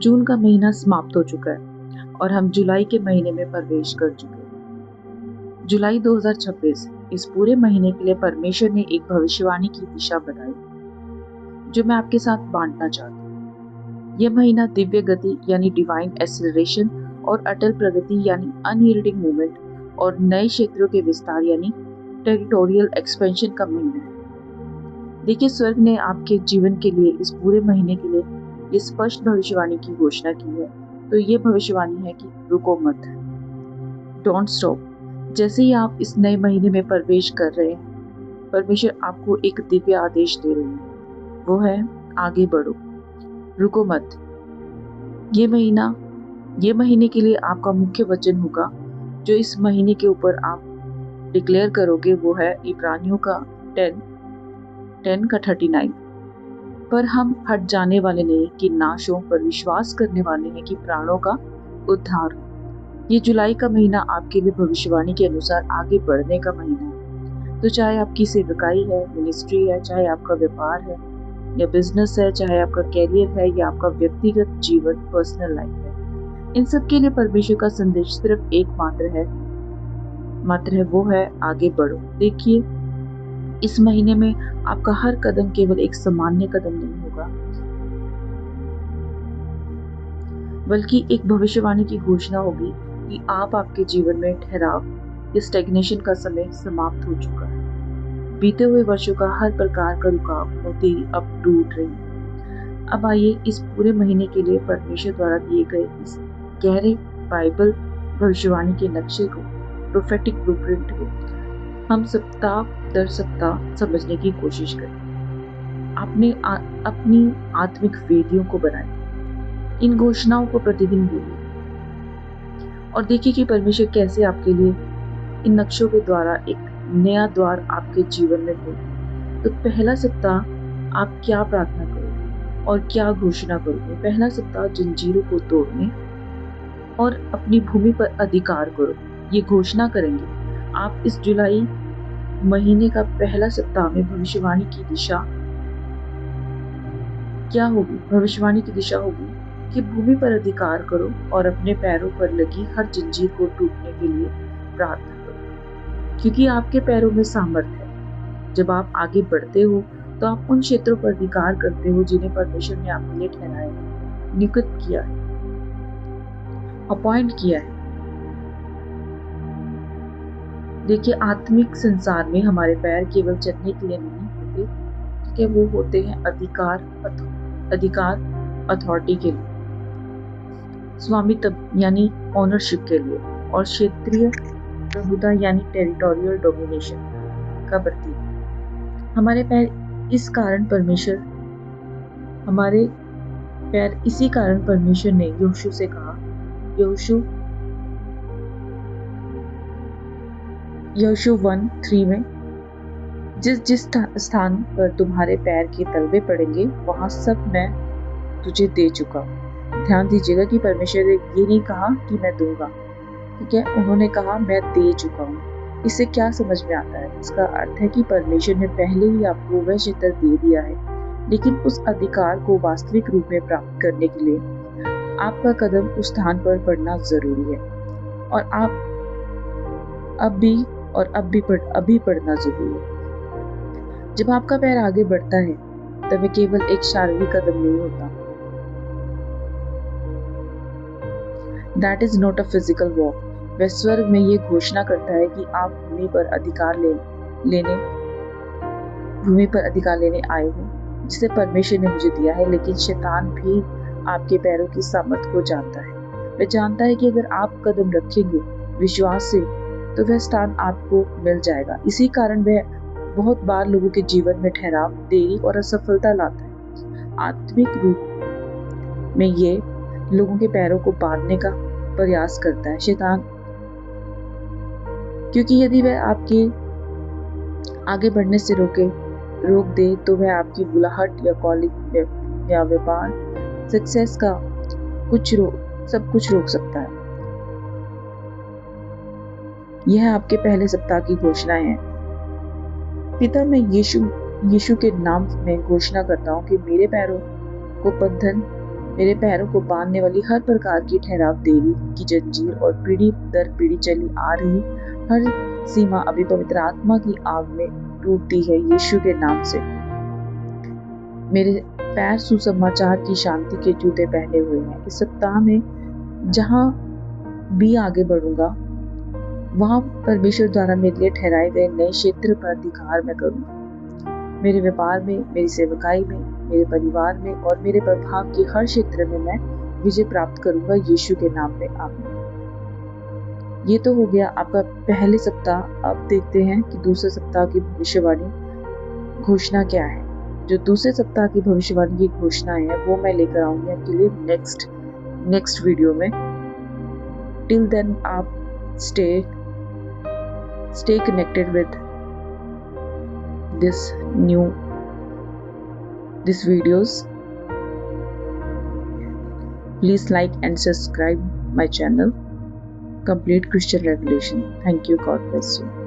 जून का महीना समाप्त हो चुका है और हम जुलाई के महीने में प्रवेश कर चुके हैं। जुलाई 2026 इस पूरे महीने के लिए परमेश्वर ने एक भविष्यवाणी की दिशा बताई जो मैं आपके साथ बांटना चाहती हूँ। यह महीना दिव्य गति यानी डिवाइन एक्सेलरेशन और अटल प्रगति यानी अनयील्डिंग मूवमेंट और नए क्षेत्रों के विस्तार यानी टेरिटोरियल एक्सपेंशन का महीना है। देखिए, स्वर्ग ने आपके जीवन के लिए इस पूरे महीने के लिए ये स्पष्ट भविष्यवाणी की घोषणा की है। तो ये भविष्यवाणी है कि रुको मत, डोंट स्टॉप। जैसे ही आप इस नए महीने में प्रवेश कर रहे हैं, परमेश्वर आपको एक दिव्य आदेश दे रहे हैं। वो है आगे बढ़ो, रुको मत। ये महीने के लिए आपका मुख्य वचन होगा जो इस महीने के ऊपर आप डिक्लेयर करोगे, वो है इब्रानियों का 10 का 39। पर हम हट जाने वाले नहीं कि नाशों पर विश्वास करने वाले हैं कि प्राणों का उद्धार। ये जुलाई का महीना आपके लिए भविष्यवाणी के अनुसार आगे बढ़ने का महीना है। तो चाहे आपकी सेवकाई है, मिनिस्ट्री है, चाहे आपका व्यापार है या बिजनेस है, चाहे आपका कैरियर है या आपका व्यक्तिगत जीवन पर्सनल लाइफ है, इन सब के लिए परमेश्वर का संदेश सिर्फ एक मात्र है, वो है आगे बढ़ो। देखिए, इस महीने में आपका हर कदम केवल एक सामान्य कदम नहीं होगा, बल्कि एक भविष्यवाणी की घोषणा होगी कि आपके जीवन में ठहराव या स्टैग्नेशन का समय समाप्त हो चुका है। बीते हुए वर्षों का हर प्रकार का रुकावटें अब टूट रही है। अब आइए इस पूरे महीने के लिए परमेश्वर द्वारा दिए गए इस गहरे बाइबल भविष्यवाणी के नक्शे को, प्रोफेटिक ब्लूप्रिंट को हम सप्ताह दर सप्ताह समझने की कोशिश करें। अपनी आत्मिक वेदियों को बनाएं, इन घोषणाओं को प्रतिदिन बोलिए और देखिए कि परमेश्वर कैसे आपके लिए इन नक्शों के द्वारा एक नया द्वार आपके जीवन में खोले। तो पहला सप्ताह आप क्या प्रार्थना करोगे और क्या घोषणा करोगे? पहला सप्ताह जंजीरों को तोड़ने और अपनी भूमि पर अधिकार करो, ये घोषणा करेंगे। आप इस जुलाई महीने का पहला सप्ताह में भविष्यवाणी की दिशा क्या होगी? भविष्यवाणी की दिशा होगी कि भूमि पर अधिकार करो और अपने पैरों पर लगी हर जंजीर को टूटने के लिए प्रार्थना करो, क्योंकि आपके पैरों में सामर्थ्य है। जब आप आगे बढ़ते हो तो आप उन क्षेत्रों पर अधिकार करते हो जिन्हें परमेश्वर ने आपके लिए ठहराया है, नियुक्त किया है, अपॉइंट किया है। देखिए, आत्मिक संसार में हमारे पैर केवल चलने के लिए नहीं होते, कि वो होते हैं अधिकार अथॉरिटी के लिए, स्वामित्व यानी ओनरशिप के लिए, और क्षेत्रीय प्रभुता यानी टेरिटोरियल डोमिनेशन का प्रतीक। हमारे पैर इसी कारण परमेश्वर ने यहोशू से कहा, यहोशू 1:3 में, जिस स्थान पर तुम्हारे पैर के तलवे पड़ेंगे वहां सब मैं तुझे दे चुका हूँ। ध्यान दीजिएगा कि परमेश्वर ने ये नहीं कहा कि मैं दूंगा, ठीक है, उन्होंने कहा मैं दे चुका हूँ। इससे क्या समझ में आता है? इसका अर्थ है कि परमेश्वर ने पहले ही आपको वह क्षेत्र दे दिया है, लेकिन उस अधिकार को वास्तविक रूप में प्राप्त करने के लिए आपका कदम उस स्थान पर पड़ना जरूरी है, और आप अभी पढ़ना जरूरी है। जब आपका पैर आगे बढ़ता है तब वह केवल एक शारीरिक कदम नहीं होता। That is not a physical walk. वह स्वर्ग में ये घोषणा करता है कि आप भूमि पर अधिकार लेने आए हो, जिसे परमेश्वर ने मुझे दिया है। लेकिन शैतान भी आपके पैरों की सामर्थ को जानता है। वह जानता है कि अगर आप कदम रखेंगे विश्वास से तो वह स्थान आपको मिल जाएगा। इसी कारण वह बहुत बार लोगों के जीवन में ठहराव, देरी और असफलता लाता है। आत्मिक रूप में ये लोगों के पैरों को बांधने का प्रयास करता है शैतान, क्योंकि यदि वह आपके आगे बढ़ने से रोक दे तो वह आपकी बुलाहट या कॉलिंग या व्यापार सक्सेस का सब कुछ रोक सकता है। यह आपके पहले सप्ताह की घोषणाएं हैं। पिता, मैं यीशु के नाम में घोषणा करता हूँ कि मेरे पैरों को बंधन मेरे पैरों को बांधने वाली हर प्रकार की ठहराव देरी की जंजीर और पीढ़ी दर पीढ़ी चली आ रही हर सीमा अभी पवित्र आत्मा की आग में टूटती है यीशु के नाम से। मेरे पैर सुसमाचार की शांति के जूते पहने हुए हैं। इस सप्ताह में जहां भी आगे बढ़ूंगा वहां परमेश्वर द्वारा मेरे लिए ठहराए गए नए क्षेत्र पर अधिकार मैं करूंगा। मेरे व्यापार में, मेरी सेवकाई में, मेरे परिवार में और मेरे प्रभाव के हर क्षेत्र में मैं विजय प्राप्त करूंगा यीशु के नाम में। आमीन। ये तो हो गया आपका पहले सप्ताह। अब देखते हैं कि दूसरे सप्ताह की भविष्यवाणी घोषणा क्या है। जो दूसरे सप्ताह की भविष्यवाणी की घोषणा है वो मैं लेकर आऊंगी आपके लिए नेक्स्ट वीडियो में। टिल देन आप stay connected with this videos. Please like and subscribe my channel, Complete Christian Revolution. Thank you. God bless you.